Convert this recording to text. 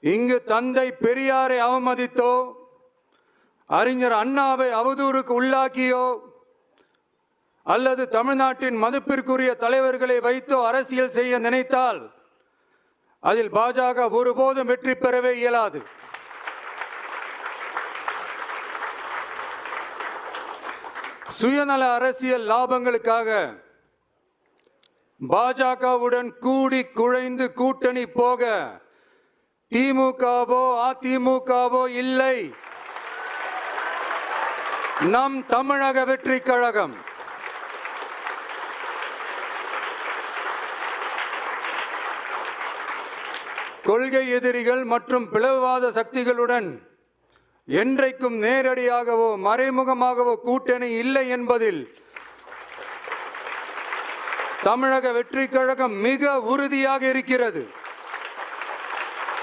இங்கு தந்தை பெரியாரை அவமதித்தோ அறிஞர் அண்ணாவை அவதூறுக்கு உள்ளாக்கியோ அல்லது தமிழ்நாட்டின் மதிப்பிற்குரிய தலைவர்களை வைத்தோ அரசியல் செய்ய நினைத்தால் அதில் பாஜக ஒருபோதும் வெற்றி பெறவே இயலாது. சுயநல அரசியல் லாபங்களுக்காக பாஜகவுடன் கூடி குழைந்து கூட்டணி போக திமுகவோ அதிமுகவோ இல்லை. நம் தமிழக வெற்றி கழகம் கொள்கை எதிரிகள் மற்றும் பிளவுவாத சக்திகளுடன் என்றைக்கும் நேரடியாகவோ மறைமுகமாகவோ கூட்டணி இல்லை என்பதில் தமிழக வெற்றி கழகம் மிக உறுதியாக இருக்கிறது.